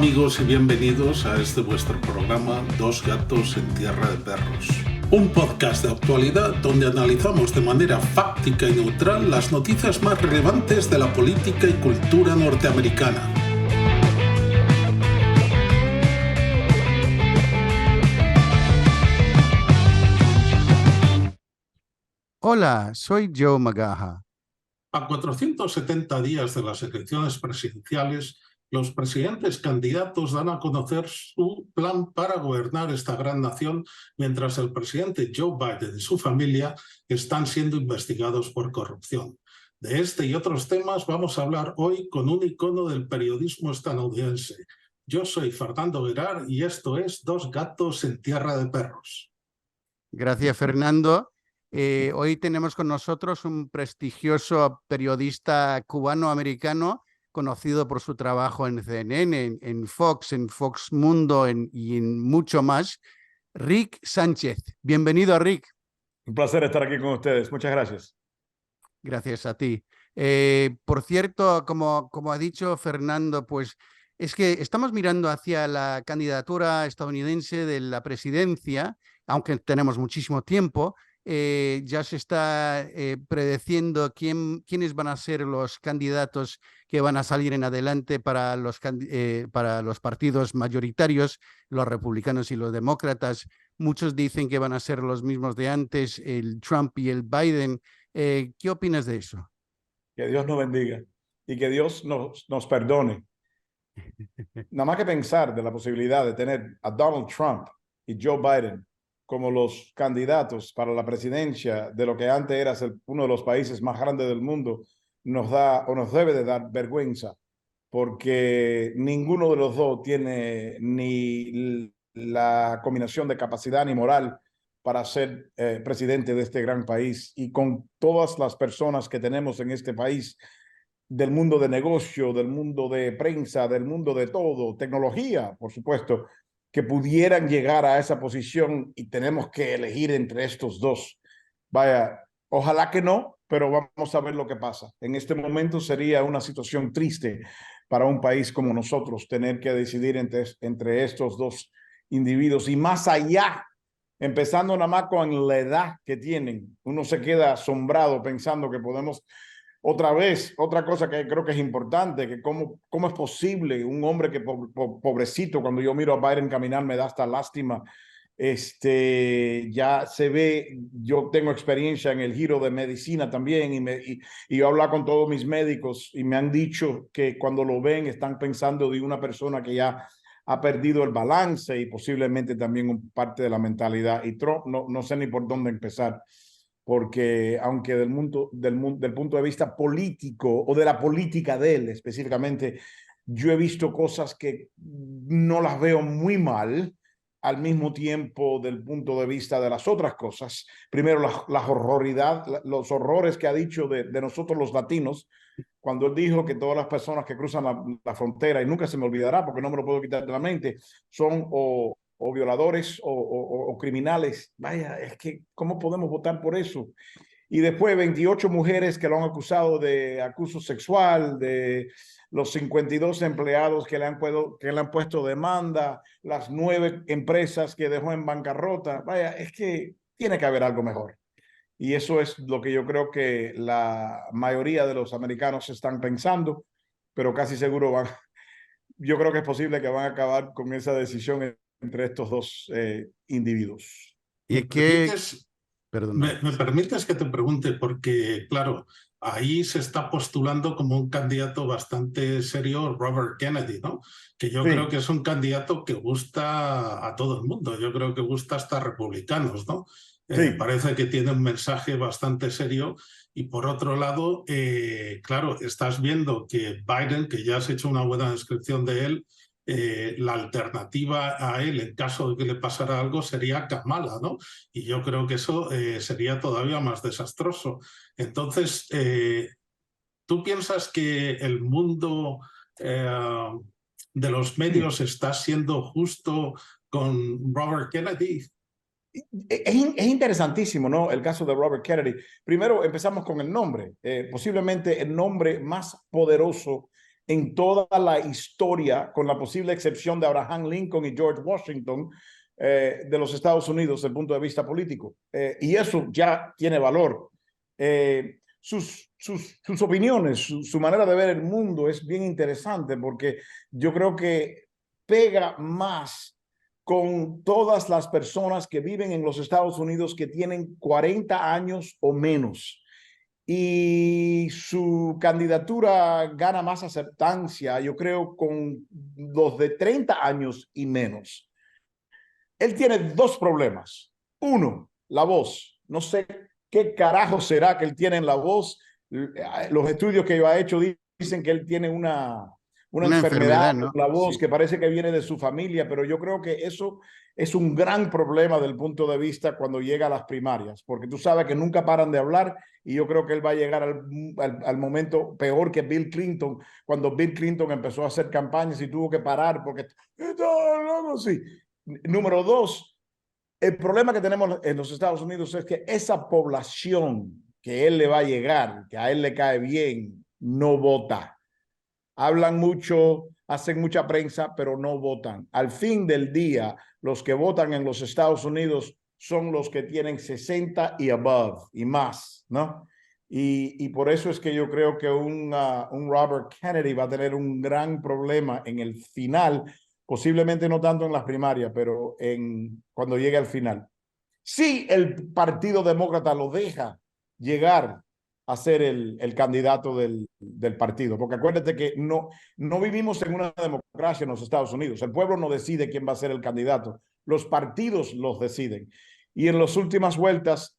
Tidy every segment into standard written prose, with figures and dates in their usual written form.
amigos y bienvenidos a este vuestro programa Dos gatos en tierra de perros. Un podcast de actualidad donde analizamos de manera fáctica y neutral las noticias más relevantes de la política y cultura norteamericana. Hola, soy Joe Magaha. A 470 días de las elecciones presidenciales, los presidentes candidatos dan a conocer su plan para gobernar esta gran nación, mientras el presidente Joe Biden y su familia están siendo investigados por corrupción. De este y otros temas vamos a hablar hoy con un icono del periodismo estadounidense. Yo soy Fernando Verar y esto es Dos gatos en tierra de perros. Gracias, Fernando. Hoy tenemos con nosotros un prestigioso periodista cubano-americano conocido por su trabajo en CNN, en Fox Mundo y en mucho más, Rick Sánchez. Bienvenido, Rick. Un placer estar aquí con ustedes. Muchas gracias. Gracias a ti. Por cierto, como ha dicho Fernando, pues es que estamos mirando hacia la candidatura estadounidense de la presidencia, aunque tenemos muchísimo tiempo. Ya se está predeciendo quiénes van a ser los candidatos que van a salir en adelante para los partidos mayoritarios, los republicanos y los demócratas. Muchos dicen que van a ser los mismos de antes, el Trump y el Biden. ¿Qué opinas de eso? Que Dios nos bendiga y que Dios nos perdone. Nada más que pensar de la posibilidad de tener a Donald Trump y Joe Biden como los candidatos para la presidencia de lo que antes era uno de los países más grandes del mundo, nos da o nos debe de dar vergüenza, porque ninguno de los dos tiene ni la combinación de capacidad ni moral para ser presidente de este gran país. Y con todas las personas que tenemos en este país, del mundo de negocio, del mundo de prensa, del mundo de todo, tecnología, por supuesto, que pudieran llegar a esa posición, y tenemos que elegir entre estos dos. Vaya, ojalá que no, pero vamos a ver lo que pasa. En este momento sería una situación triste para un país como nosotros tener que decidir entre estos dos individuos, y más allá, empezando nada más con la edad que tienen, uno se queda asombrado pensando que podemos. Otra vez, otra cosa que creo que es importante, que cómo es posible un hombre que pobrecito, cuando yo miro a Biden caminar me da hasta lástima. Ya se ve, yo tengo experiencia en el giro de medicina también, y yo hablo con todos mis médicos y me han dicho que cuando lo ven están pensando de una persona que ya ha perdido el balance y posiblemente también parte de la mentalidad. Y Trump, no sé ni por dónde empezar, porque aunque del punto de vista político o de la política de él específicamente, yo he visto cosas que no las veo muy mal, al mismo tiempo del punto de vista de las otras cosas. Primero, los horrores que ha dicho de nosotros los latinos, cuando él dijo que todas las personas que cruzan la frontera, y nunca se me olvidará porque no me lo puedo quitar de la mente, son o violadores o criminales. Vaya, es que ¿cómo podemos votar por eso? Y después 28 mujeres que lo han acusado de acoso sexual, de los 52 empleados que le han puesto demanda, las 9 empresas que dejó en bancarrota. Vaya, es que tiene que haber algo mejor. Y eso es lo que yo creo que la mayoría de los americanos están pensando, pero casi seguro yo creo que es posible que van a acabar con esa decisión entre estos dos individuos. ¿Y ¿Me permites que te pregunte? Porque, claro, ahí se está postulando como un candidato bastante serio Robert Kennedy, ¿no? Que yo creo que es un candidato que gusta a todo el mundo. Yo creo que gusta hasta republicanos, ¿no? Parece que tiene un mensaje bastante serio. Y por otro lado, claro, estás viendo que Biden, que ya has hecho una buena descripción de él, la alternativa a él, en caso de que le pasara algo, sería Kamala, ¿no? Y yo creo que eso sería todavía más desastroso. Entonces, ¿tú piensas que el mundo de los medios está siendo justo con Robert Kennedy? Es interesantísimo, ¿no? El caso de Robert Kennedy. Primero empezamos con el nombre, posiblemente el nombre más poderoso en toda la historia, con la posible excepción de Abraham Lincoln y George Washington, de los Estados Unidos desde el punto de vista político. Y eso ya tiene valor. Sus opiniones, su manera de ver el mundo es bien interesante porque yo creo que pega más con todas las personas que viven en los Estados Unidos que tienen 40 años o menos. Y su candidatura gana más aceptancia, yo creo, con los de 30 años y menos. Él tiene dos problemas. Uno, la voz. No sé qué carajo será que él tiene en la voz. Los estudios que yo he hecho dicen que él tiene una enfermedad ¿no? con la voz Sí. que parece que viene de su familia, pero yo creo que eso es un gran problema del punto de vista cuando llega a las primarias, porque tú sabes que nunca paran de hablar y yo creo que él va a llegar al momento peor que Bill Clinton, cuando Bill Clinton empezó a hacer campañas y tuvo que parar porque estaba hablando así. Número dos, el problema que tenemos en los Estados Unidos es que esa población que él le va a llegar, que a él le cae bien, no vota. Hablan mucho, hacen mucha prensa, pero no votan. Al fin del día, los que votan en los Estados Unidos son los que tienen 60 y above y más, ¿no? Y por eso es que yo creo que un Robert Kennedy va a tener un gran problema en el final, posiblemente no tanto en las primarias, pero cuando llegue al final. Si el Partido Demócrata lo deja llegar a ser el candidato del partido, porque acuérdate que no vivimos en una democracia en los Estados Unidos. El pueblo no decide quién va a ser el candidato, los partidos los deciden. Y en las últimas vueltas,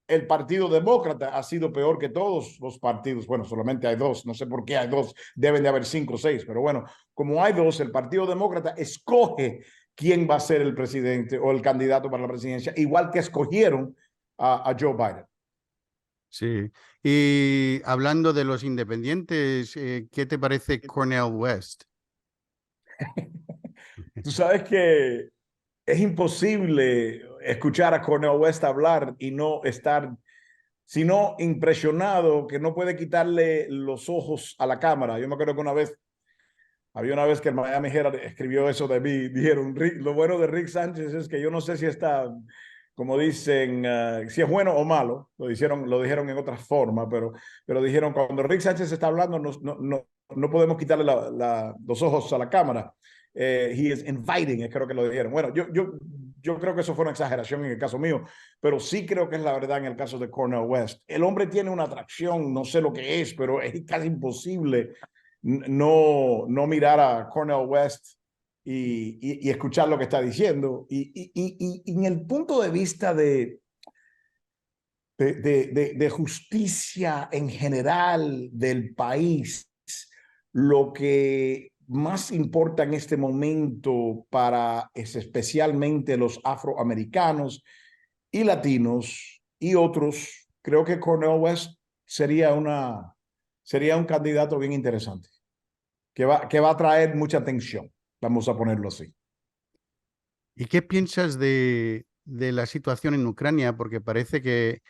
el Partido Demócrata ha sido peor que todos los partidos. Bueno, solamente hay dos, no sé por qué hay dos, deben de haber 5 o 6, pero bueno, como hay dos, el Partido Demócrata escoge quién va a ser el presidente o el candidato para la presidencia, igual que escogieron a Joe Biden. Sí, y hablando de los independientes, ¿qué te parece Cornel West? Tú sabes que es imposible escuchar a Cornel West hablar y no estar, sino impresionado, que no puede quitarle los ojos a la cámara. Yo me acuerdo que había una vez que el Miami Herald escribió eso de mí, dijeron, lo bueno de Rick Sánchez es que yo no sé si está, como dicen, si es bueno o malo, lo dijeron en otra forma, pero dijeron, cuando Rick Sánchez está hablando, no podemos quitarle los ojos a la cámara. He is inviting, creo que lo dijeron. Bueno, yo creo que eso fue una exageración en el caso mío, pero sí creo que es la verdad en el caso de Cornel West. El hombre tiene una atracción, no sé lo que es, pero es casi imposible no mirar a Cornel West y escuchar lo que está diciendo. Y en el punto de vista de justicia en general del país, lo que más importa en este momento es especialmente los afroamericanos y latinos y otros, creo que Cornel West sería un candidato bien interesante, que va a traer mucha atención, vamos a ponerlo así. ¿Y qué piensas de la situación en Ucrania? Porque parece que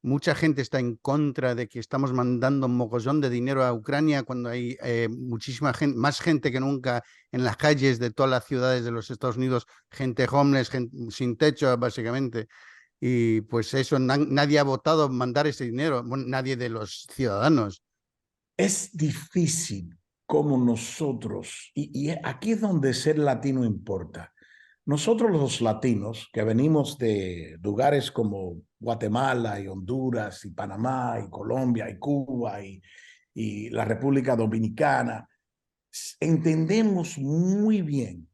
mucha gente está en contra de que estamos mandando un mogollón de dinero a Ucrania cuando hay muchísima gente, más gente que nunca en las calles de todas las ciudades de los Estados Unidos, gente homeless, gente sin techo, básicamente. Y pues eso, nadie ha votado mandar ese dinero, bueno, nadie de los ciudadanos. Es difícil como nosotros, y aquí es donde ser latino importa. Nosotros los latinos que venimos de lugares como Guatemala y Honduras y Panamá y Colombia y Cuba y la República Dominicana, entendemos muy bien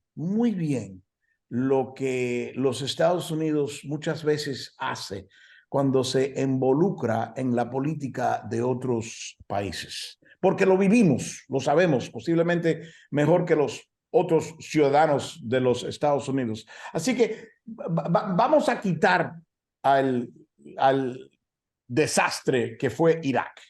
lo que los Estados Unidos muchas veces hace cuando se involucra en la política de otros países. Porque lo vivimos, lo sabemos, posiblemente mejor que los otros ciudadanos de los Estados Unidos. Así que vamos a quitar al desastre que fue Irak.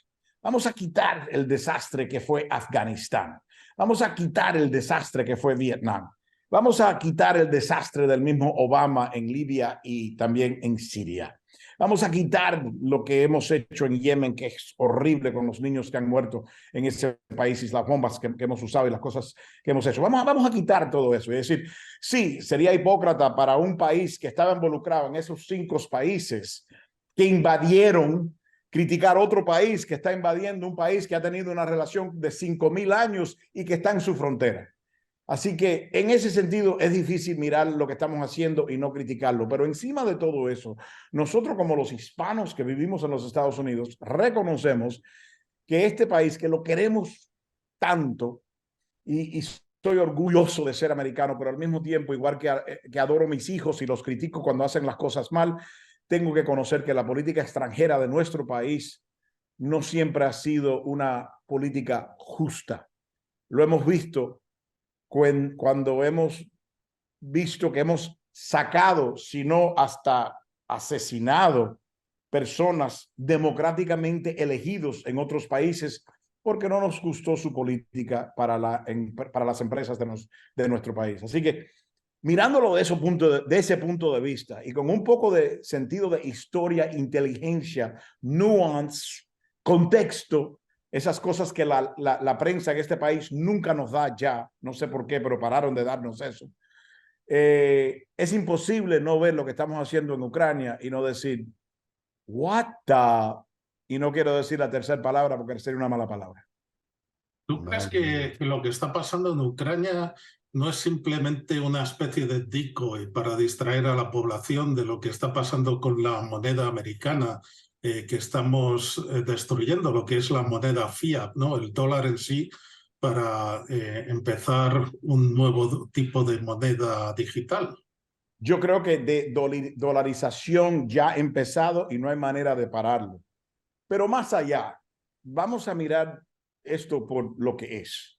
Vamos a quitar el desastre que fue Afganistán. Vamos a quitar el desastre que fue Vietnam. Vamos a quitar el desastre del mismo Obama en Libia y también en Siria. Vamos a quitar lo que hemos hecho en Yemen, que es horrible con los niños que han muerto en ese país y las bombas que hemos usado y las cosas que hemos hecho. Vamos a quitar todo eso. Es decir, sí, sería hipócrita para un país que estaba involucrado en esos 5 países que invadieron, criticar otro país que está invadiendo un país que ha tenido una relación de 5.000 años y que está en su frontera. Así que en ese sentido es difícil mirar lo que estamos haciendo y no criticarlo. Pero encima de todo eso, nosotros como los hispanos que vivimos en los Estados Unidos, reconocemos que este país, que lo queremos tanto, y estoy orgulloso de ser americano, pero al mismo tiempo, igual que adoro a mis hijos y los critico cuando hacen las cosas mal, tengo que conocer que la política extranjera de nuestro país no siempre ha sido una política justa. Lo hemos visto cuando hemos visto que hemos sacado, si no hasta asesinado, personas democráticamente elegidos en otros países porque no nos gustó su política para las empresas de nuestro país. Así que mirándolo de ese punto de vista y con un poco de sentido de historia, inteligencia, nuance, contexto, esas cosas que la prensa en este país nunca nos da ya, no sé por qué, pero pararon de darnos eso. Es imposible no ver lo que estamos haciendo en Ucrania y no decir, what the... Y no quiero decir la tercera palabra porque sería una mala palabra. ¿Tú crees que lo que está pasando en Ucrania no es simplemente una especie de decoy para distraer a la población de lo que está pasando con la moneda americana, que estamos destruyendo, lo que es la moneda fiat, ¿no? El dólar en sí, para empezar un nuevo tipo de moneda digital? Yo creo que de dolarización ya ha empezado y no hay manera de pararlo. Pero más allá, vamos a mirar esto por lo que es.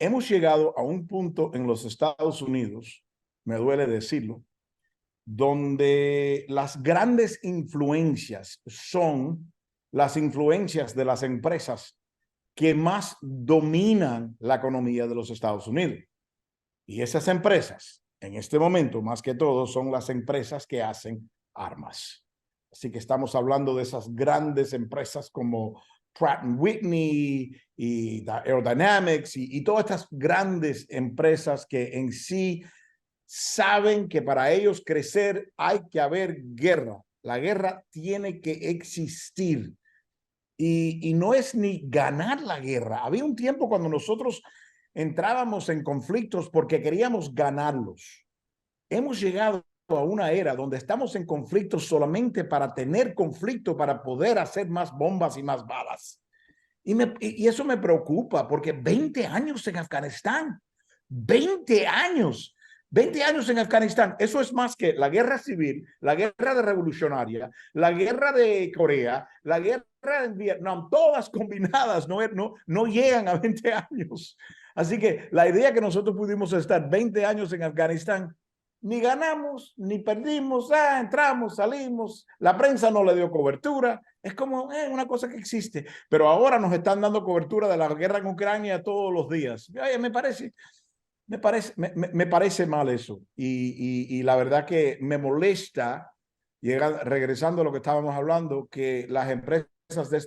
Hemos llegado a un punto en los Estados Unidos, me duele decirlo, donde las grandes influencias son las influencias de las empresas que más dominan la economía de los Estados Unidos. Y esas empresas, en este momento, más que todo, son las empresas que hacen armas. Así que estamos hablando de esas grandes empresas como Pratt & Whitney y Aerodynamics y todas estas grandes empresas que en sí saben que para ellos crecer hay que haber guerra. La guerra tiene que existir. Y no es ni ganar la guerra. Había un tiempo cuando nosotros entrábamos en conflictos porque queríamos ganarlos. Hemos llegado a una era donde estamos en conflictos solamente para tener conflicto, para poder hacer más bombas y más balas. Y eso me preocupa porque 20 años en Afganistán, 20 años. 20 años en Afganistán, eso es más que la guerra civil, la guerra revolucionaria, la guerra de Corea, la guerra de Vietnam, todas combinadas no llegan a 20 años. Así que la idea que nosotros pudimos estar 20 años en Afganistán, ni ganamos, ni perdimos, entramos, salimos, la prensa no le dio cobertura, es como una cosa que existe, pero ahora nos están dando cobertura de la guerra en Ucrania todos los días. Oye, me parece mal eso y la verdad que me molesta, regresando a lo que estábamos hablando, que las empresas de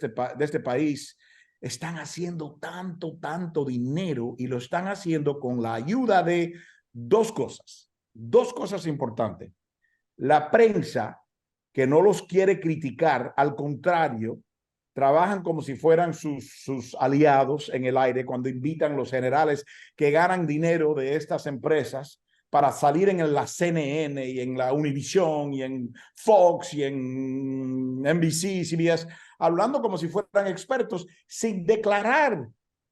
este país están haciendo tanto dinero y lo están haciendo con la ayuda de dos cosas importantes. La prensa, que no los quiere criticar, al contrario, trabajan como si fueran sus aliados en el aire cuando invitan los generales que ganan dinero de estas empresas para salir en la CNN y en la Univision y en Fox y en NBC, CBS, hablando como si fueran expertos sin declarar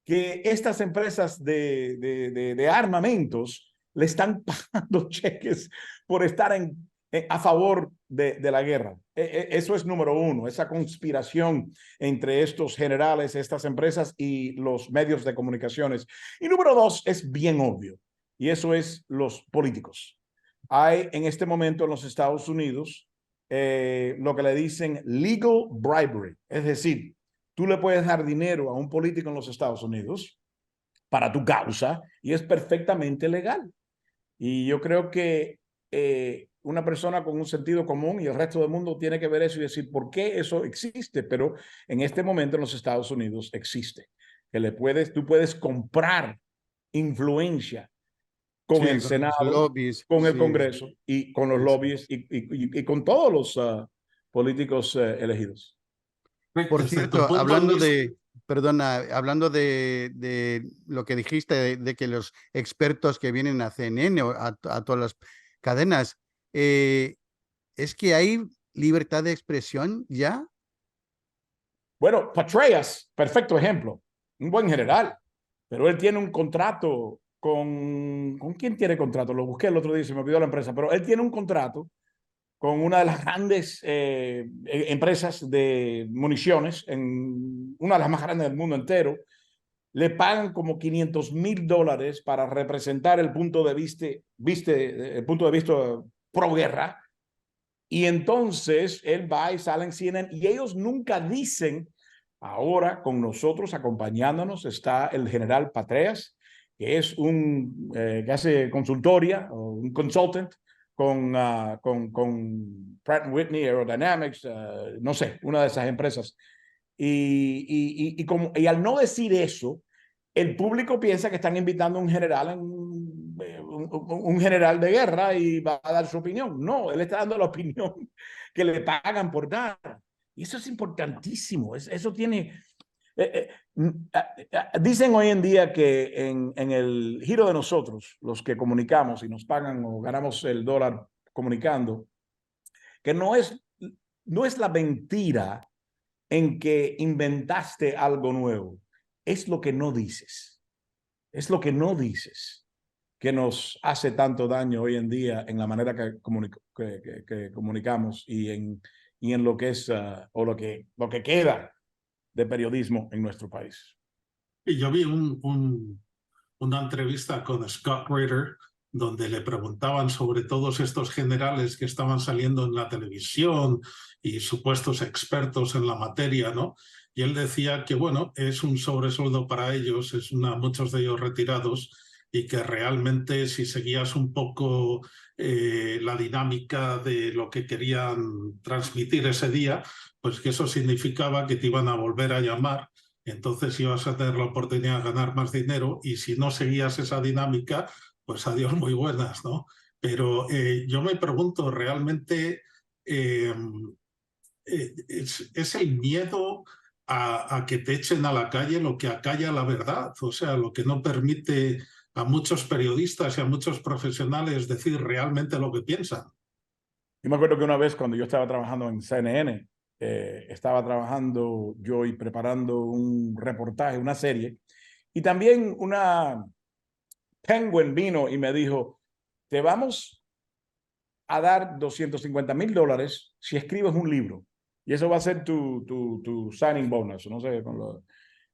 que estas empresas de armamentos le están pagando cheques por estar a favor de la guerra. Eso es número uno, esa conspiración entre estos generales, estas empresas y los medios de comunicaciones. Y número dos es bien obvio, y eso es los políticos. Hay en este momento en los Estados Unidos lo que le dicen legal bribery, es decir, tú le puedes dar dinero a un político en los Estados Unidos para tu causa y es perfectamente legal. Y yo creo que una persona con un sentido común y el resto del mundo tiene que ver eso y decir por qué eso existe, pero en este momento en los Estados Unidos existe. Que tú puedes comprar influencia con Sí, el con los Senado, lobbies, con el sí, Congreso y con los sí, lobbies y con todos los políticos elegidos. Por Desde tu cierto, punto de hablando vista, de, perdona, hablando de lo que dijiste, de que los expertos que vienen a CNN o a todas las cadenas, ¿es que hay libertad de expresión ya? Bueno, Petraeus, perfecto ejemplo, un buen general, pero él tiene un contrato ¿con quién tiene contrato? Lo busqué el otro día, se me olvidó la empresa, pero él tiene un contrato con una de las grandes empresas de municiones, una de las más grandes del mundo entero. Le pagan como $500,000 para representar el punto de el punto de vista pro guerra. Y entonces él va y sale en CNN y ellos nunca dicen, ahora con nosotros acompañándonos está el general Petraeus, que es que hace consultoría, o un consultant con Pratt Whitney Aerodynamics, no sé, una de esas empresas. Y al no decir eso, el público piensa que están invitando a un general, un general de guerra y va a dar su opinión. No, él está dando la opinión que le pagan por dar. Y eso es importantísimo. Eso tiene... dicen hoy en día que en el giro de nosotros, los que comunicamos y nos pagan o ganamos el dólar comunicando, que no es la mentira en que inventaste algo nuevo, es lo que no dices. Es lo que no dices que nos hace tanto daño hoy en día en la manera que comunicamos y en lo que es o lo que queda de periodismo en nuestro país. y yo vi una entrevista con Scott Ritter donde le preguntaban sobre todos estos generales que estaban saliendo en la televisión y supuestos expertos en la materia, ¿no? Y él decía que, bueno, es un sobresueldo para ellos, muchos de ellos retirados, y que realmente si seguías un poco la dinámica de lo que querían transmitir ese día, pues que eso significaba que te iban a volver a llamar, entonces ibas a tener la oportunidad de ganar más dinero, y si no seguías esa dinámica, pues adiós, muy buenas, ¿no? Pero yo me pregunto, ¿realmente es el miedo a que te echen a la calle lo que acalla la verdad? O sea, lo que no permite a muchos periodistas y a muchos profesionales decir realmente lo que piensan. Yo me acuerdo que una vez cuando yo estaba trabajando en CNN, estaba trabajando yo y preparando un reportaje, una serie, y también Penguin vino y me dijo, te vamos a dar $250,000 si escribes un libro. Y eso va a ser tu signing bonus, no sé.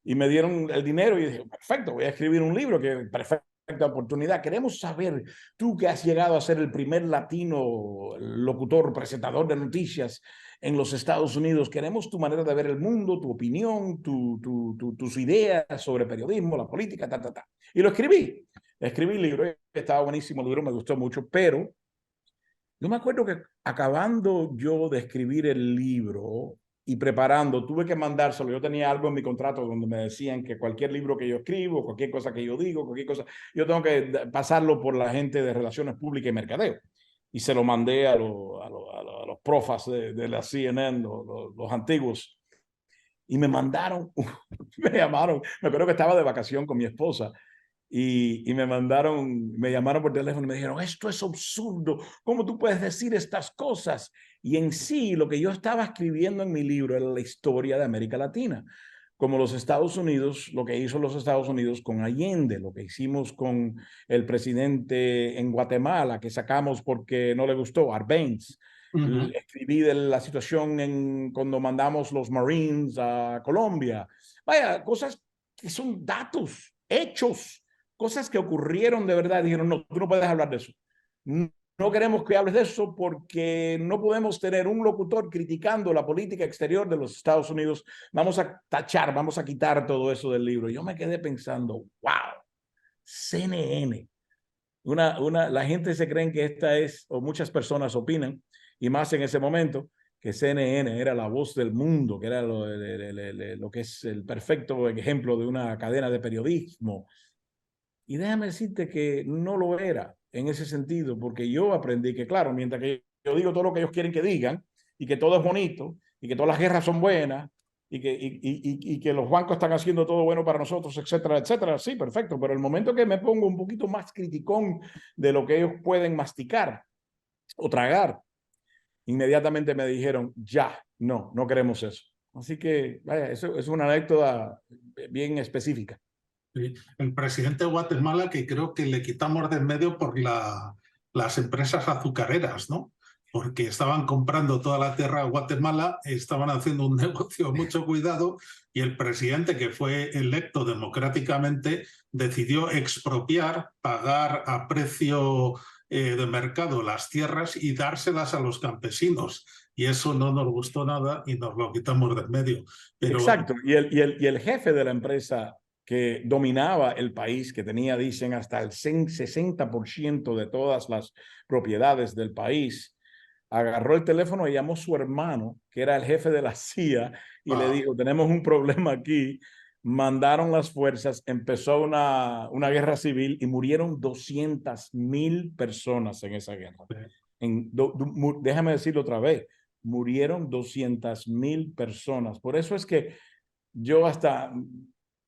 Y me dieron el dinero y dije, perfecto, voy a escribir un libro, que perfecta oportunidad. Queremos saber, tú que has llegado a ser el primer latino locutor, presentador de noticias en los Estados Unidos, queremos tu manera de ver el mundo, tu opinión, tus ideas sobre periodismo, la política, ta. Y lo escribí. Escribí el libro, estaba buenísimo el libro, me gustó mucho, pero yo me acuerdo que acabando yo de escribir el libro y preparando, tuve que mandárselo. Yo tenía algo en mi contrato donde me decían que cualquier libro que yo escribo, cualquier cosa que yo digo, cualquier cosa, yo tengo que pasarlo por la gente de Relaciones Públicas y Mercadeo. Y se lo mandé a los profas de la CNN, los antiguos. Y me mandaron, me llamaron, me acuerdo que estaba de vacación con mi esposa. Y me llamaron por teléfono y me dijeron, esto es absurdo, ¿cómo tú puedes decir estas cosas? Y en sí, lo que yo estaba escribiendo en mi libro era la historia de América Latina, como los Estados Unidos, lo que hizo los Estados Unidos con Allende, lo que hicimos con el presidente en Guatemala, que sacamos porque no le gustó, Arbenz. Escribí de la situación cuando mandamos los Marines a Colombia. Vaya, cosas que son datos, hechos, cosas que ocurrieron de verdad. Dijeron, no, tú no puedes hablar de eso. No queremos que hables de eso porque no podemos tener un locutor criticando la política exterior de los Estados Unidos. Vamos a tachar, vamos a quitar todo eso del libro. Y yo me quedé pensando, wow, CNN, La gente se cree que esta es, o muchas personas opinan, y más en ese momento, que CNN era la voz del mundo, que era lo que es el perfecto ejemplo de una cadena de periodismo. Y déjame decirte que no lo era en ese sentido, porque yo aprendí que, claro, mientras que yo digo todo lo que ellos quieren que digan, y que todo es bonito, y que todas las guerras son buenas, y que los bancos están haciendo todo bueno para nosotros, etcétera, etcétera, sí, perfecto, pero el momento que me pongo un poquito más criticón de lo que ellos pueden masticar o tragar, inmediatamente me dijeron, ya, no queremos eso. Así que, vaya, eso es una anécdota bien específica. Sí. El presidente de Guatemala, que creo que le quitamos de en medio por las empresas azucareras, ¿no? Porque estaban comprando toda la tierra a Guatemala, estaban haciendo un negocio mucho cuidado, y el presidente, que fue electo democráticamente, decidió expropiar, pagar a precio de mercado las tierras y dárselas a los campesinos. Y eso no nos gustó nada y nos lo quitamos de en medio. Pero... Exacto, y el jefe de la empresa que dominaba el país, que tenía, dicen, hasta el 60% de todas las propiedades del país, agarró el teléfono y llamó a su hermano, que era el jefe de la CIA, y le dijo, tenemos un problema aquí. Mandaron las fuerzas, empezó una guerra civil y murieron 200,000 personas en esa guerra. Déjame decirlo otra vez, murieron 200,000 personas. Por eso es que yo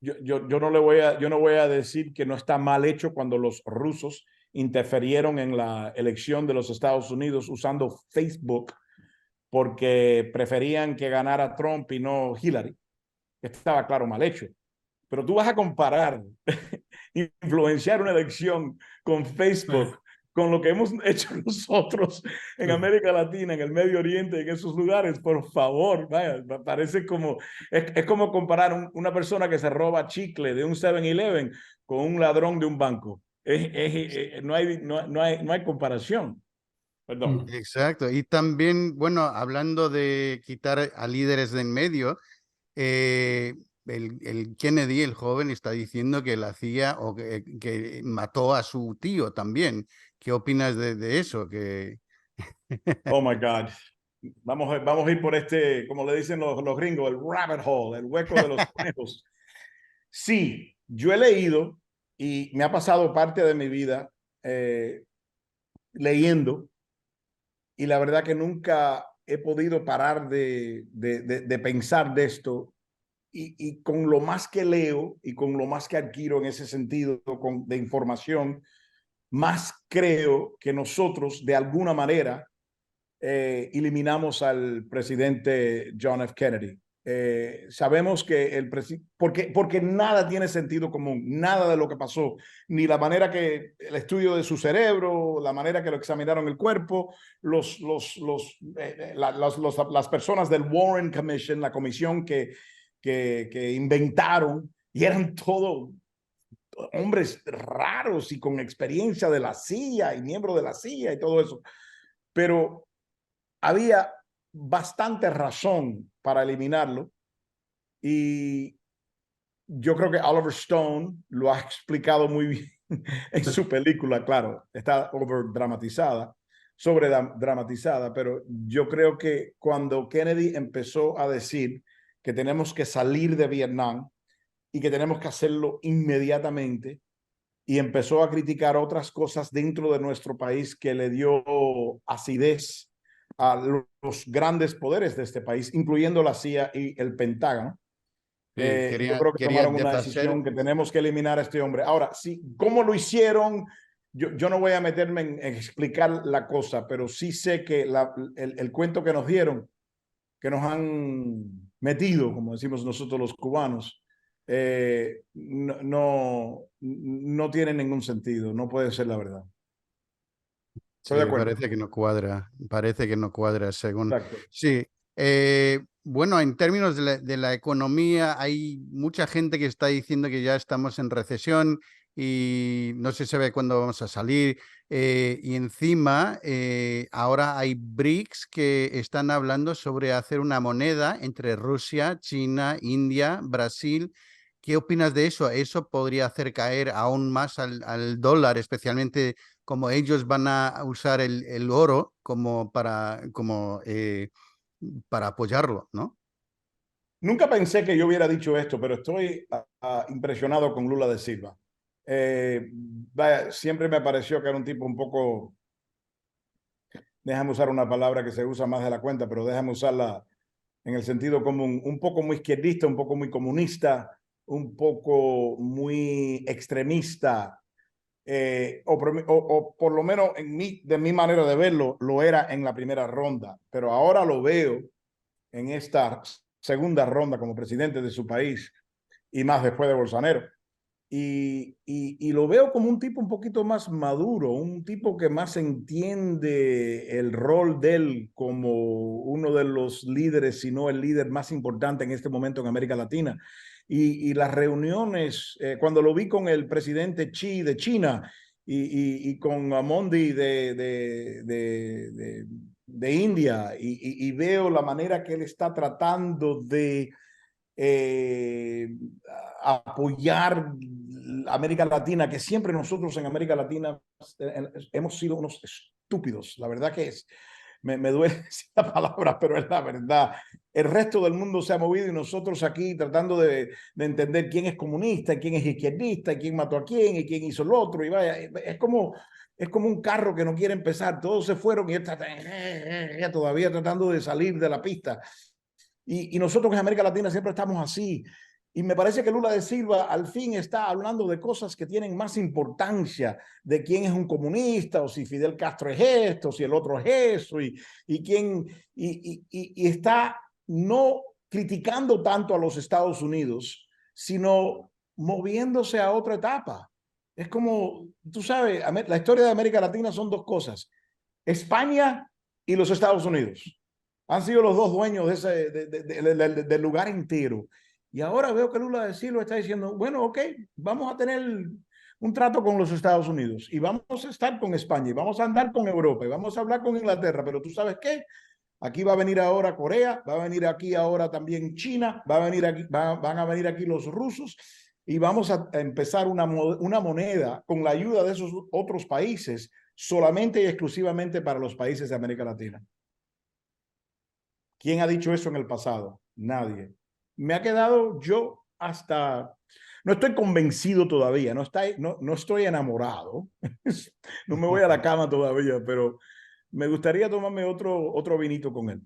no voy a decir que no está mal hecho cuando los rusos interferieron en la elección de los Estados Unidos usando Facebook porque preferían que ganara Trump y no Hillary. Estaba claro mal hecho. Pero tú vas a comparar influenciar una elección con Facebook, con lo que hemos hecho nosotros en América Latina, en el Medio Oriente, en esos lugares, por favor, vaya, parece como, es como comparar una persona que se roba chicle de un 7-Eleven con un ladrón de un banco. No hay comparación. Perdón. Exacto. Y también, bueno, hablando de quitar a líderes de en medio, el Kennedy, el joven, está diciendo que la CIA o que mató a su tío también. ¿Qué opinas de eso? Oh my God. Vamos a ir por como le dicen los gringos, el rabbit hole, el hueco de los conejos. Sí, yo he leído y me ha pasado parte de mi vida leyendo, y la verdad que nunca he podido parar de pensar de esto, y con lo más que leo y con lo más que adquiero en ese sentido de información, más creo que nosotros de alguna manera eliminamos al presidente John F. Kennedy. Sabemos que el presidente, porque nada tiene sentido común, nada de lo que pasó, ni la manera que el estudio de su cerebro, la manera que lo examinaron el cuerpo, las personas del Warren Commission, la comisión que inventaron, y eran todo hombres raros y con experiencia de la CIA y miembros de la CIA y todo eso. Pero había bastante razón para eliminarlo, y yo creo que Oliver Stone lo ha explicado muy bien en su película. Claro, está sobredramatizada, pero yo creo que cuando Kennedy empezó a decir que tenemos que salir de Vietnam y que tenemos que hacerlo inmediatamente, y empezó a criticar otras cosas dentro de nuestro país que le dio acidez a los grandes poderes de este país, incluyendo la CIA y el Pentágono. Sí, Yo creo que tomaron una decisión que tenemos que eliminar a este hombre. Ahora, sí, ¿cómo lo hicieron? Yo no voy a meterme en explicar la cosa, pero sí sé que el cuento que nos dieron, que nos han metido, como decimos nosotros los cubanos, no tiene ningún sentido, no puede ser la verdad. Sí, parece que no cuadra según. Exacto. Sí, bueno, en términos de la economía, hay mucha gente que está diciendo que ya estamos en recesión y no se sabe cuándo vamos a salir. Y encima, ahora hay BRICS que están hablando sobre hacer una moneda entre Rusia, China, India, Brasil, ¿Qué opinas de eso? ¿Eso podría hacer caer aún más al dólar, especialmente como ellos van a usar el oro para apoyarlo, ¿no? Nunca pensé que yo hubiera dicho esto, pero estoy impresionado con Lula da Silva. Siempre me pareció que era un tipo un poco, déjame usar una palabra que se usa más de la cuenta, pero déjame usarla en el sentido común, un poco muy izquierdista, un poco muy comunista, un poco muy extremista, o por lo menos de mi manera de verlo, lo era en la primera ronda, pero ahora lo veo en esta segunda ronda como presidente de su país y más después de Bolsonaro. Y lo veo como un tipo un poquito más maduro, un tipo que más entiende el rol de él como uno de los líderes, si no el líder más importante en este momento en América Latina. Y las reuniones, cuando lo vi con el presidente Xi de China y con Modi de India, y veo la manera que él está tratando de apoyar América Latina, que siempre nosotros en América Latina hemos sido unos estúpidos. La verdad que me duele decir la palabra, pero es la verdad. El resto del mundo se ha movido y nosotros aquí tratando de entender quién es comunista, quién es izquierdista, quién mató a quién y quién hizo lo otro. Y vaya, es como un carro que no quiere empezar. Todos se fueron y él está todavía tratando de salir de la pista. Y nosotros en América Latina siempre estamos así. Y me parece que Lula da Silva al fin está hablando de cosas que tienen más importancia, de quién es un comunista, o si Fidel Castro es esto, o si el otro es eso, y está no criticando tanto a los Estados Unidos, sino moviéndose a otra etapa. Es como, tú sabes, la historia de América Latina son dos cosas: España y los Estados Unidos. Han sido los dos dueños del lugar entero. Y ahora veo que Lula da Silva está diciendo, bueno, ok, vamos a tener un trato con los Estados Unidos y vamos a estar con España y vamos a andar con Europa y vamos a hablar con Inglaterra, pero tú sabes qué, aquí va a venir ahora Corea, va a venir aquí ahora también China, van a venir aquí los rusos y vamos a empezar una moneda con la ayuda de esos otros países solamente y exclusivamente para los países de América Latina. ¿Quién ha dicho eso en el pasado? Nadie. Me ha quedado yo hasta... No estoy convencido todavía, no estoy enamorado, no me voy a la cama todavía, pero me gustaría tomarme otro vinito con él.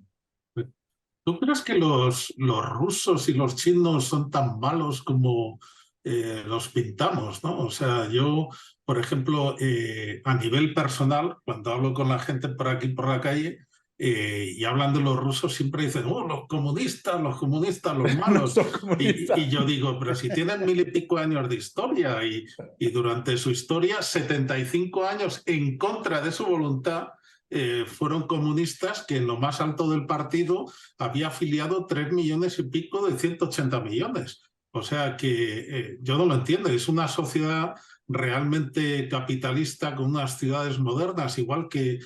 ¿Tú crees que los rusos y los chinos son tan malos como los pintamos, ¿no? O sea, yo, por ejemplo, a nivel personal, cuando hablo con la gente por aquí, por la calle, y hablan de los rusos, siempre dicen, oh, los comunistas, los malos. No son comunistas. Y yo digo, pero si tienen 1000 y pico años de historia y durante su historia, 75 años en contra de su voluntad, fueron comunistas que en lo más alto del partido había afiliado 3 millones y pico de 180 millones. O sea que yo no lo entiendo. Es una sociedad realmente capitalista con unas ciudades modernas, igual que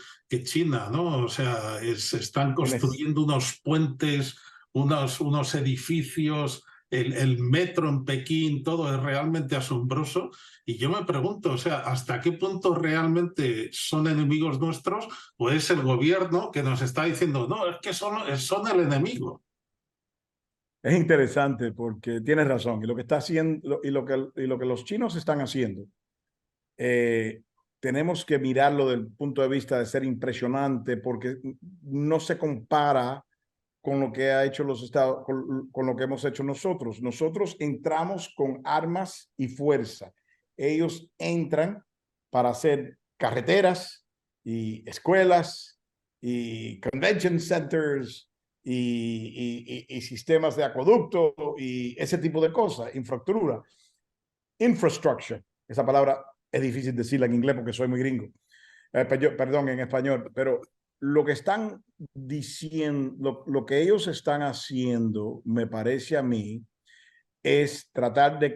China, ¿no? O sea, se están construyendo unos puentes, unos edificios, el metro en Pekín, todo es realmente asombroso. Y yo me pregunto, o sea, ¿hasta qué punto realmente son enemigos nuestros o es el gobierno que nos está diciendo, no, es que son el enemigo? Es interesante porque tienes razón. Y lo que está haciendo y lo que los chinos están haciendo, tenemos que mirarlo desde el punto de vista de ser impresionante porque no se compara con lo que ha hecho los Estados, con lo que hemos hecho nosotros. Nosotros entramos con armas y fuerza. Ellos entran para hacer carreteras y escuelas y convention centers y sistemas de acueducto y ese tipo de cosas, infrastructure. Esa palabra es difícil decirla en inglés porque soy muy gringo. Perdón, en español, pero lo que están diciendo, lo que ellos están haciendo, me parece a mí, es tratar de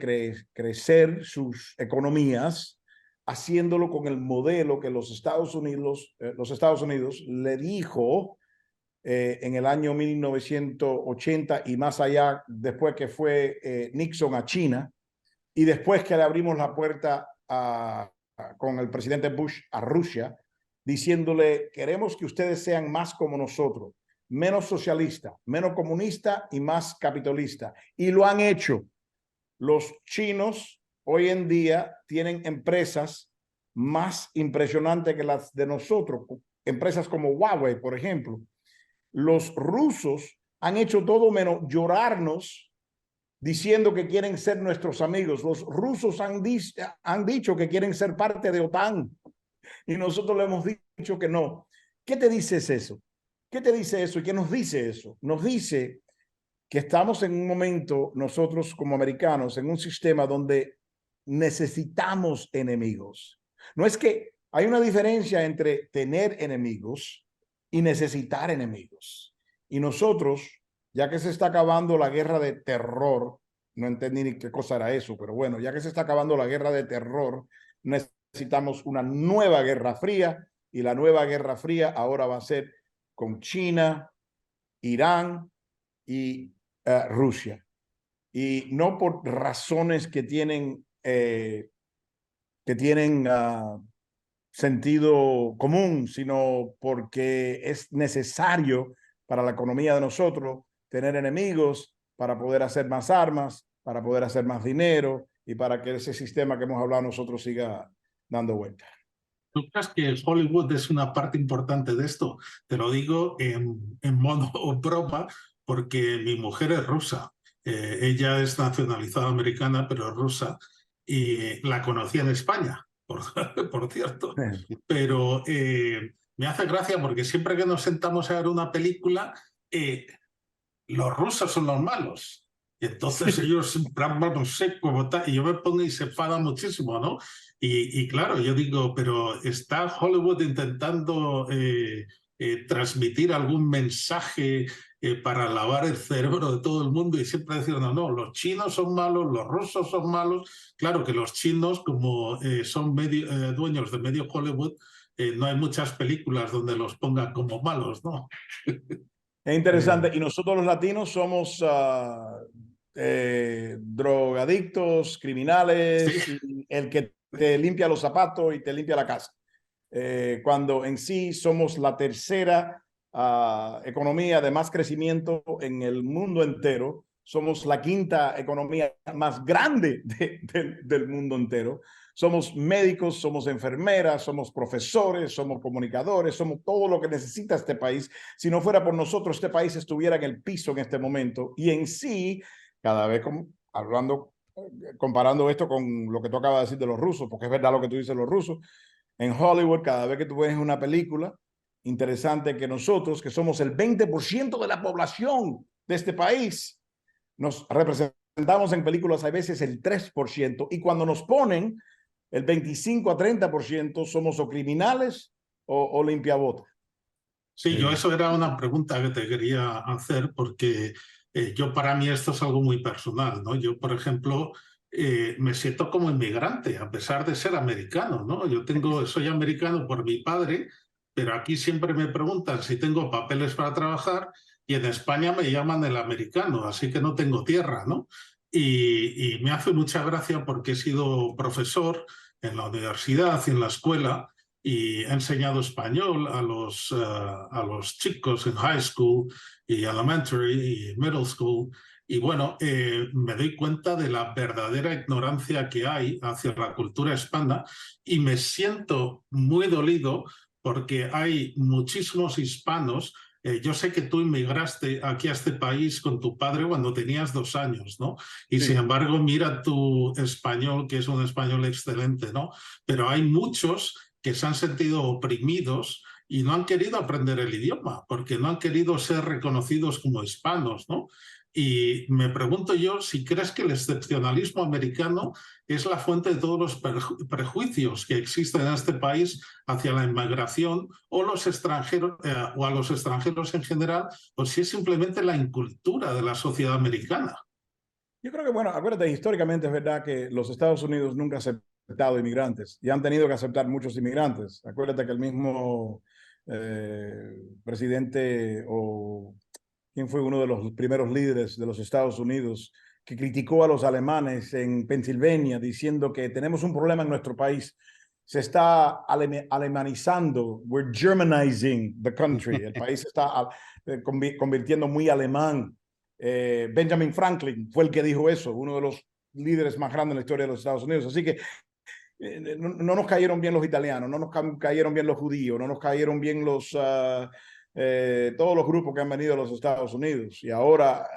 crecer sus economías, haciéndolo con el modelo que los Estados Unidos le dijo en el año 1980 y más allá, después que fue Nixon a China, y después que le abrimos la puerta con el presidente Bush a Rusia, diciéndole, queremos que ustedes sean más como nosotros, menos socialista, menos comunista y más capitalista. Y lo han hecho. Los chinos hoy en día tienen empresas más impresionantes que las de nosotros, empresas como Huawei, por ejemplo. Los rusos han hecho todo menos llorarnos diciendo que quieren ser nuestros amigos. Los rusos han dicho que quieren ser parte de OTAN y nosotros le hemos dicho que no. ¿Qué te dice eso? ¿Qué te dice eso? ¿Y qué nos dice eso? Nos dice que estamos en un momento, nosotros como americanos, en un sistema donde necesitamos enemigos. No es que hay una diferencia entre tener enemigos y necesitar enemigos. Y nosotros, ya que se está acabando la guerra de terror, no entendí ni qué cosa era eso, pero bueno, ya que se está acabando la guerra de terror, necesitamos una nueva guerra fría, y la nueva guerra fría ahora va a ser con China, Irán y Rusia. Y no por razones que tienen sentido común, sino porque es necesario para la economía de nosotros tener enemigos para poder hacer más armas, para poder hacer más dinero y para que ese sistema que hemos hablado nosotros siga dando vuelta. ¿Tú crees que Hollywood es una parte importante de esto? Te lo digo en modo broma, porque mi mujer es rusa. Ella es nacionalizada americana, pero es rusa, y la conocí en España, por cierto. Pero me hace gracia porque siempre que nos sentamos a ver una película, los rusos son los malos. Y entonces ellos, no sé cómo tal, y yo me pongo y se enfada muchísimo, ¿no? Y claro, yo digo, pero ¿está Hollywood intentando transmitir algún mensaje para lavar el cerebro de todo el mundo? Y siempre decir, no, los chinos son malos, los rusos son malos. Claro que los chinos, como son dueños de medio Hollywood, no hay muchas películas donde los pongan como malos, ¿no? Es interesante. Y nosotros los latinos somos drogadictos, criminales, Sí. y el que te limpia los zapatos y te limpia la casa. Cuando en sí somos la tercera economía de más crecimiento en el mundo entero. Somos la quinta economía más grande del mundo entero. Somos médicos, somos enfermeras, somos profesores, somos comunicadores, somos todo lo que necesita este país. Si no fuera por nosotros, este país estuviera en el piso en este momento. Y en sí, cada vez comparando esto con lo que tú acabas de decir de los rusos, porque es verdad lo que tú dices de los rusos, en Hollywood, cada vez que tú ves una película, interesante que nosotros, que somos el 20% de la población de este país, nos representamos en películas a veces el 3%, y cuando nos ponen el 25 a 30% somos o criminales o limpiabotas. Sí, yo eso era una pregunta que te quería hacer porque yo para mí esto es algo muy personal, ¿no? Yo, por ejemplo, me siento como inmigrante a pesar de ser americano, ¿no? Soy americano por mi padre, pero aquí siempre me preguntan si tengo papeles para trabajar y en España me llaman el americano, así que no tengo tierra, ¿no? Y me hace mucha gracia porque he sido profesor en la universidad y en la escuela, y he enseñado español a los chicos en high school y elementary y middle school. Y bueno, me doy cuenta de la verdadera ignorancia que hay hacia la cultura hispana y me siento muy dolido porque hay muchísimos hispanos. Yo sé que tú inmigraste aquí a este país con tu padre cuando tenías 2 años, ¿no? Y Sí. sin embargo, mira tu español, que es un español excelente, ¿no? Pero hay muchos que se han sentido oprimidos y no han querido aprender el idioma porque no han querido ser reconocidos como hispanos, ¿no? Y me pregunto yo si crees que el excepcionalismo americano es la fuente de todos los prejuicios que existen en este país hacia la inmigración o los extranjeros o a los extranjeros en general, o si es simplemente la incultura de la sociedad americana. Yo creo que, bueno, acuérdate, históricamente es verdad que los Estados Unidos nunca han aceptado inmigrantes y han tenido que aceptar muchos inmigrantes. Acuérdate que el mismo presidente o quien fue uno de los primeros líderes de los Estados Unidos, que criticó a los alemanes en Pensilvania diciendo que tenemos un problema en nuestro país. Se está alemanizando, we're Germanizing the country. El país se está convirtiendo muy alemán. Benjamin Franklin fue el que dijo eso, uno de los líderes más grandes en la historia de los Estados Unidos. Así que no nos cayeron bien los italianos, no nos cayeron bien los judíos, no nos cayeron bien todos los grupos que han venido a los Estados Unidos. Y ahora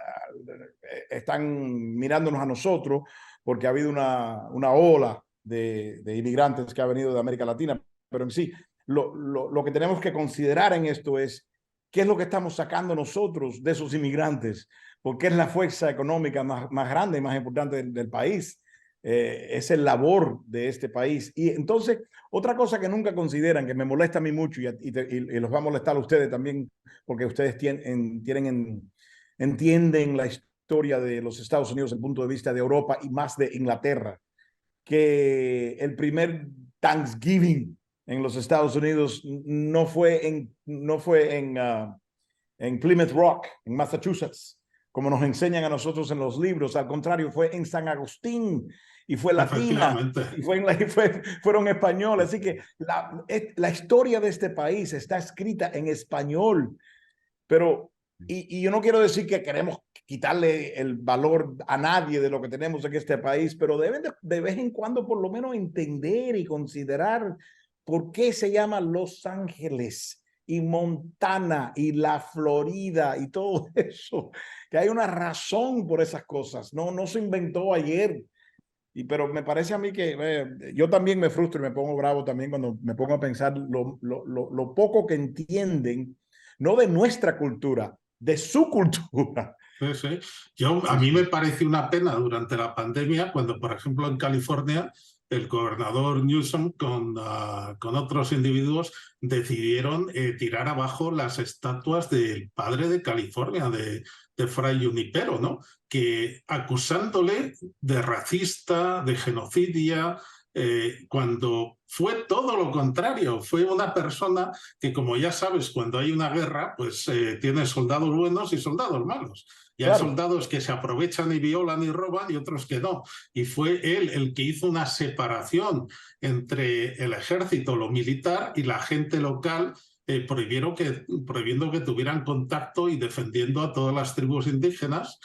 están mirándonos a nosotros porque ha habido una ola de inmigrantes que ha venido de América Latina. Pero en sí, lo que tenemos que considerar en esto es qué es lo que estamos sacando nosotros de esos inmigrantes, porque es la fuerza económica más grande y más importante del país. Es el labor de este país. Y entonces, otra cosa que nunca consideran, que me molesta a mí mucho y los va a molestar a ustedes también, porque ustedes entienden la historia de los Estados Unidos desde el punto de vista de Europa y más de Inglaterra, que el primer Thanksgiving en los Estados Unidos no fue en Plymouth Rock, en Massachusetts, como nos enseñan a nosotros en los libros. Al contrario, fue en San Agustín y fue latina y fueron españoles. Así que la historia de este país está escrita en español. Pero, y yo no quiero decir que queremos quitarle el valor a nadie de lo que tenemos en este país, pero deben de vez en cuando por lo menos entender y considerar por qué se llama Los Ángeles y Montana y la Florida y todo eso, que hay una razón por esas cosas, no se inventó ayer. Pero me parece a mí que yo también me frustro y me pongo bravo también cuando me pongo a pensar lo poco que entienden, no de nuestra cultura, de su cultura. Sí, sí. A mí me parece una pena durante la pandemia cuando, por ejemplo, en California, el gobernador Newsom con otros individuos decidieron tirar abajo las estatuas del padre de California, de Fray Junipero, ¿no? Que acusándole de racista, de genocidia, cuando fue todo lo contrario. Fue una persona que, como ya sabes, cuando hay una guerra, pues tiene soldados buenos y soldados malos. Y hay soldados que se aprovechan y violan y roban y otros que no. Y fue él el que hizo una separación entre el ejército, lo militar, y la gente local, prohibiendo que tuvieran contacto y defendiendo a todas las tribus indígenas.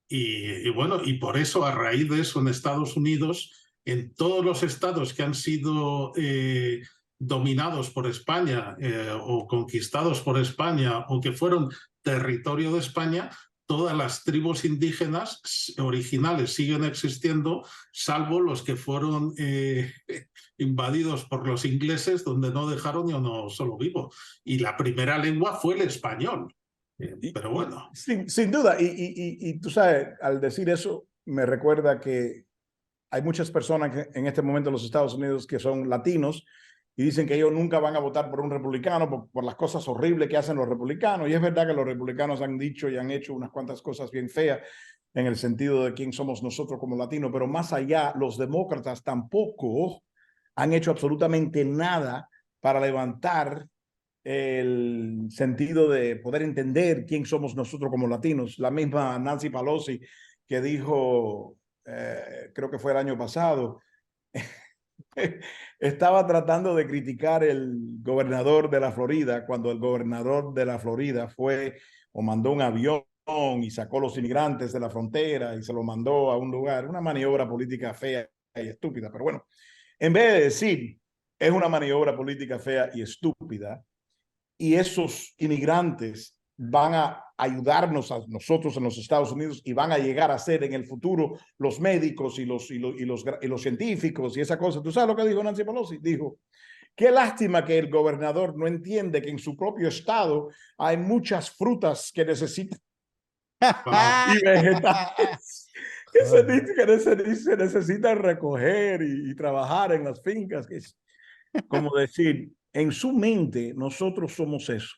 Y bueno, y por eso, a raíz de eso, en Estados Unidos, en todos los estados que han sido dominados por España o conquistados por España o que fueron territorio de España, todas las tribus indígenas originales siguen existiendo, salvo los que fueron invadidos por los ingleses, donde no dejaron ni uno solo vivo. Y la primera lengua fue el español. Pero bueno. Sin duda. Y tú sabes, al decir eso, me recuerda que hay muchas personas que en este momento en los Estados Unidos que son latinos y dicen que ellos nunca van a votar por un republicano por las cosas horribles que hacen los republicanos. Y es verdad que los republicanos han dicho y han hecho unas cuantas cosas bien feas en el sentido de quién somos nosotros como latinos, pero más allá, los demócratas tampoco han hecho absolutamente nada para levantar el sentido de poder entender quién somos nosotros como latinos. La misma Nancy Pelosi que dijo, creo que fue el año pasado, estaba tratando de criticar el gobernador de la Florida cuando el gobernador de la Florida fue o mandó un avión y sacó los inmigrantes de la frontera y se lo mandó a un lugar. Una maniobra política fea y estúpida. Pero bueno, en vez de decir es una maniobra política fea y estúpida, y esos inmigrantes van a ayudarnos a nosotros en los Estados Unidos y van a llegar a ser en el futuro los médicos y los científicos y esa cosa. ¿Tú sabes lo que dijo Nancy Pelosi? Dijo, qué lástima que el gobernador no entiende que en su propio estado hay muchas frutas que necesitan y vegetales que se necesitan recoger y trabajar en las fincas. Como decir, en su mente nosotros somos eso.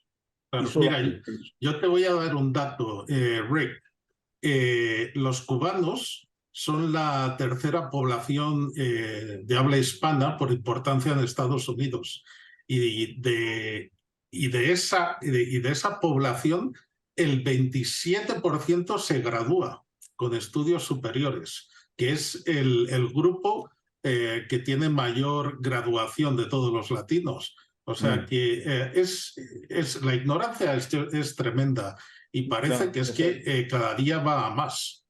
Claro, mira, yo te voy a dar un dato, Rick. Los cubanos son la tercera población de habla hispana por importancia en Estados Unidos. Y de y de esa población el 27% se gradúa con estudios superiores, que es el grupo que tiene mayor graduación de todos los latinos. O sea que la ignorancia es tremenda y parece que es que cada día va a más.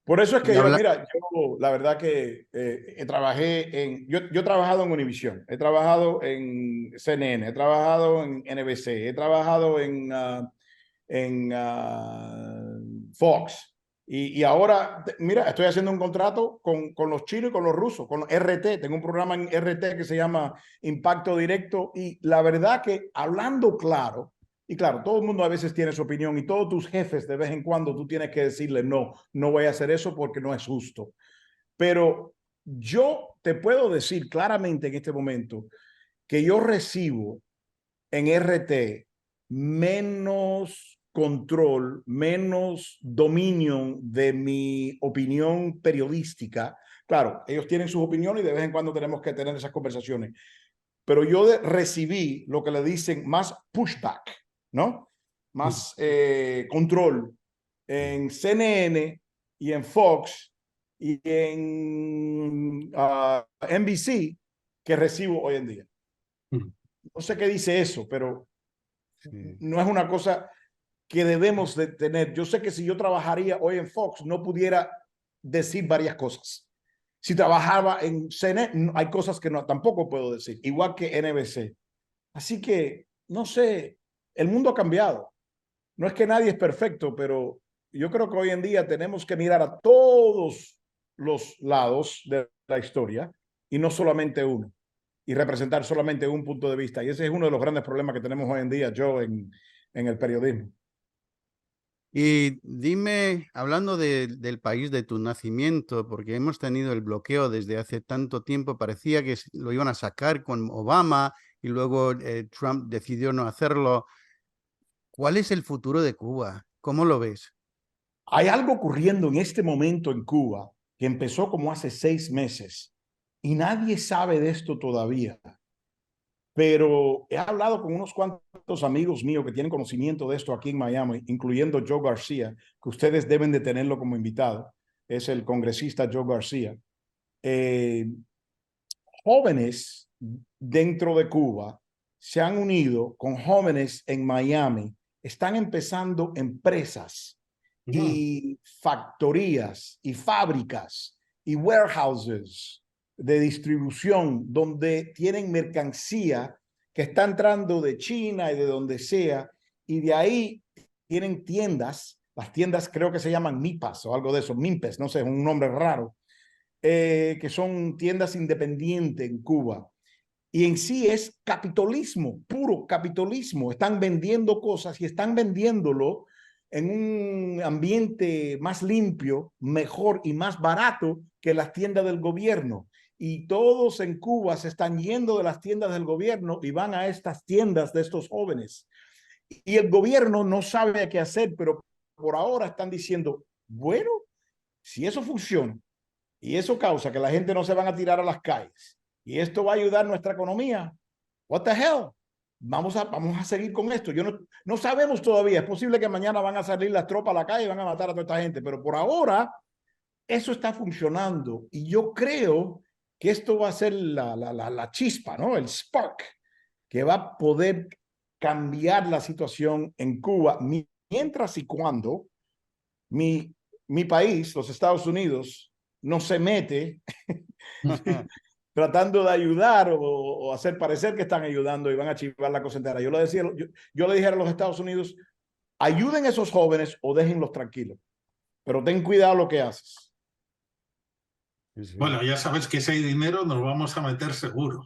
Por eso es que mira, yo la verdad que yo he trabajado en Univision, he trabajado en CNN, he trabajado en NBC, he trabajado en Fox. Y ahora, mira, estoy haciendo un contrato con los chinos y con los rusos, con RT. Tengo un programa en RT que se llama Impacto Directo. Y la verdad que hablando claro, y claro, todo el mundo a veces tiene su opinión y todos tus jefes de vez en cuando tú tienes que decirle, no voy a hacer eso porque no es justo. Pero yo te puedo decir claramente en este momento que yo recibo en RT menos control, menos dominio de mi opinión periodística. Claro, ellos tienen sus opiniones y de vez en cuando tenemos que tener esas conversaciones. Pero yo recibí lo que le dicen más pushback, ¿no? Más control en CNN y en Fox y en NBC que recibo hoy en día. No sé qué dice eso, pero no es una cosa que debemos de tener. Yo sé que si yo trabajaría hoy en Fox, no pudiera decir varias cosas. Si trabajaba en CNN, hay cosas que no, tampoco puedo decir, igual que NBC. Así que, no sé, el mundo ha cambiado. No es que nadie es perfecto, pero yo creo que hoy en día tenemos que mirar a todos los lados de la historia y no solamente uno, y representar solamente un punto de vista. Y ese es uno de los grandes problemas que tenemos hoy en día, Joe, en el periodismo. Y dime, hablando del país de tu nacimiento, porque hemos tenido el bloqueo desde hace tanto tiempo, parecía que lo iban a sacar con Obama y luego Trump decidió no hacerlo. ¿Cuál es el futuro de Cuba? ¿Cómo lo ves? Hay algo ocurriendo en este momento en Cuba que empezó como hace 6 meses y nadie sabe de esto todavía. Pero he hablado con unos cuantos amigos míos que tienen conocimiento de esto aquí en Miami, incluyendo Joe García, que ustedes deben de tenerlo como invitado. Es el congresista Joe García. Jóvenes dentro de Cuba se han unido con jóvenes en Miami. Están empezando empresas y factorías y fábricas y warehouses de distribución donde tienen mercancía que está entrando de China y de donde sea, y de ahí tienen tiendas. Las tiendas creo que se llaman MIPAS o algo de eso, MIMPES, no sé, es un nombre raro, que son tiendas independientes en Cuba. Y en sí es capitalismo, puro capitalismo. Están vendiendo cosas y están vendiéndolo en un ambiente más limpio, mejor y más barato que las tiendas del gobierno. Y todos en Cuba se están yendo de las tiendas del gobierno y van a estas tiendas de estos jóvenes. Y el gobierno no sabe qué hacer, pero por ahora están diciendo, bueno, si eso funciona y eso causa que la gente no se van a tirar a las calles y esto va a ayudar a nuestra economía, what the hell, vamos a seguir con esto. No sabemos todavía, es posible que mañana van a salir las tropas a la calle y van a matar a toda esta gente, pero por ahora eso está funcionando y yo creo que esto va a ser la chispa, ¿no? El spark que va a poder cambiar la situación en Cuba mientras y cuando mi país, los Estados Unidos, no se mete tratando de ayudar o hacer parecer que están ayudando y van a chivar la cosa entera. Yo le dije a los Estados Unidos, ayuden a esos jóvenes o déjenlos tranquilos, pero ten cuidado lo que haces. Bueno, ya sabes que si hay dinero nos vamos a meter seguro.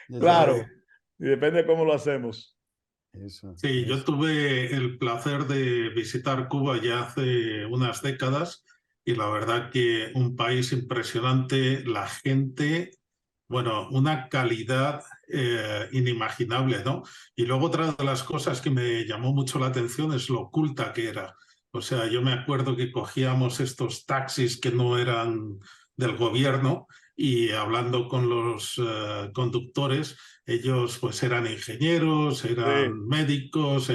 Claro, y depende de cómo lo hacemos. Sí, yo tuve el placer de visitar Cuba ya hace unas décadas y la verdad que un país impresionante, la gente, bueno, una calidad inimaginable, ¿no? Y luego otra de las cosas que me llamó mucho la atención es lo culta que era. O sea, yo me acuerdo que cogíamos estos taxis que no eran del gobierno, y hablando con los conductores, ellos pues eran ingenieros, eran médicos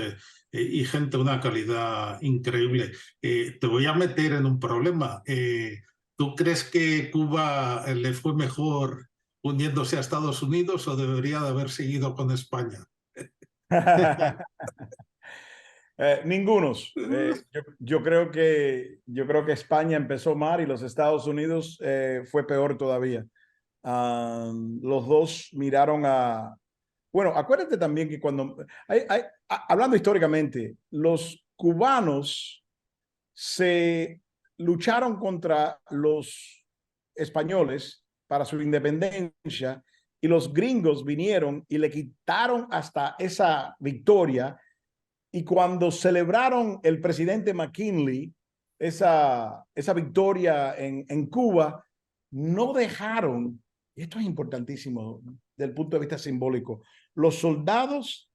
y gente de una calidad increíble. Te voy a meter en un problema. ¿Tú crees que Cuba le fue mejor uniéndose a Estados Unidos o debería de haber seguido con España? Ningunos. Yo creo que España empezó mal y los Estados Unidos fue peor todavía. Los dos miraron a... Bueno, acuérdate también que cuando... hablando históricamente, los cubanos se lucharon contra los españoles para su independencia y los gringos vinieron y le quitaron hasta esa victoria. Y cuando celebraron el presidente McKinley esa victoria en Cuba, no dejaron, y esto es importantísimo desde el punto de vista simbólico, los soldados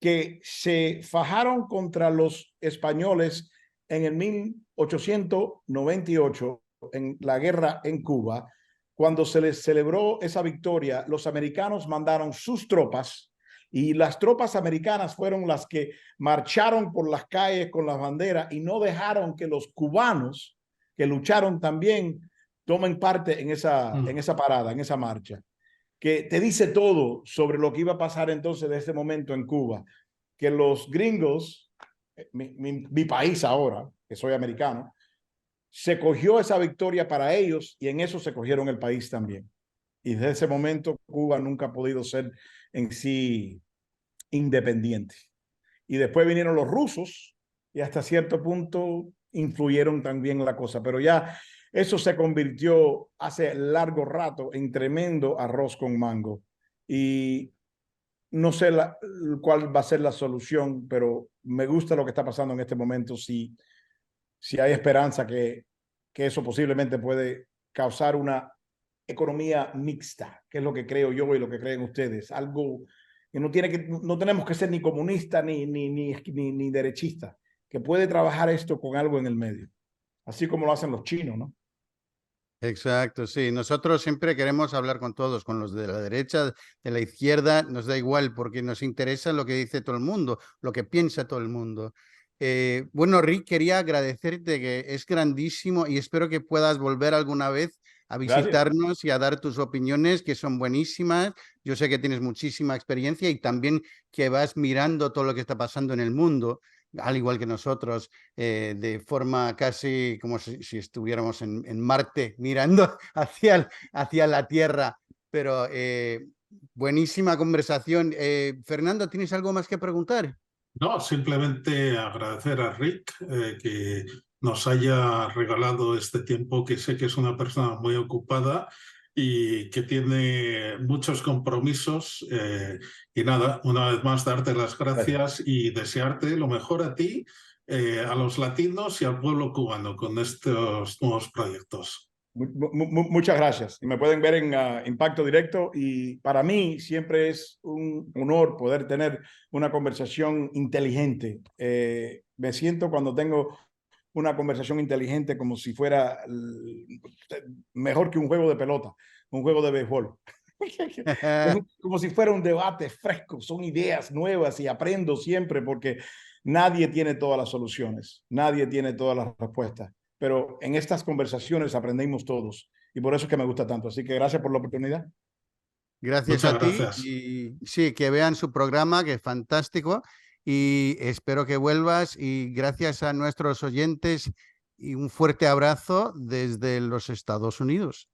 que se fajaron contra los españoles en el 1898, en la guerra en Cuba, cuando se les celebró esa victoria, los americanos mandaron sus tropas y las tropas americanas fueron las que marcharon por las calles con las banderas y no dejaron que los cubanos que lucharon también tomen parte en esa parada, en esa marcha, que te dice todo sobre lo que iba a pasar entonces de ese momento en Cuba, que los gringos, mi país ahora, que soy americano, se cogió esa victoria para ellos y en eso se cogieron el país también. Y desde ese momento Cuba nunca ha podido ser en sí independiente. Y después vinieron los rusos y hasta cierto punto influyeron también la cosa, pero ya eso se convirtió hace largo rato en tremendo arroz con mango. Y no sé cuál va a ser la solución, pero me gusta lo que está pasando en este momento. Si hay esperanza que eso posiblemente puede causar una economía mixta, que es lo que creo yo y lo que creen ustedes. Algo que no tenemos que ser ni comunistas ni derechistas, que puede trabajar esto con algo en el medio, así como lo hacen los chinos, ¿no? Exacto, sí. Nosotros siempre queremos hablar con todos, con los de la derecha, de la izquierda, nos da igual porque nos interesa lo que dice todo el mundo, lo que piensa todo el mundo. Bueno, Rick, quería agradecerte, que es grandísimo y espero que puedas volver alguna vez a visitarnos. Gracias. Y a dar tus opiniones, que son buenísimas. Yo sé que tienes muchísima experiencia y también que vas mirando todo lo que está pasando en el mundo, al igual que nosotros, de forma casi como si estuviéramos en Marte, mirando hacia la Tierra. Pero buenísima conversación. Fernando, ¿tienes algo más que preguntar? No, simplemente agradecer a Rick que nos haya regalado este tiempo, que sé que es una persona muy ocupada y que tiene muchos compromisos. Y nada, una vez más darte las gracias y desearte lo mejor a ti, a los latinos y al pueblo cubano con estos nuevos proyectos. Muchas gracias. Y me pueden ver en Impacto Directo y para mí siempre es un honor poder tener una conversación inteligente. Me siento cuando tengo una conversación inteligente como si fuera mejor que un juego de pelota, un juego de béisbol. Como si fuera un debate fresco, son ideas nuevas y aprendo siempre porque nadie tiene todas las soluciones, nadie tiene todas las respuestas. Pero en estas conversaciones aprendemos todos y por eso es que me gusta tanto. Así que gracias por la oportunidad. Gracias a ti. Y sí, que vean su programa, que es fantástico, y espero que vuelvas. Y gracias a nuestros oyentes y un fuerte abrazo desde los Estados Unidos.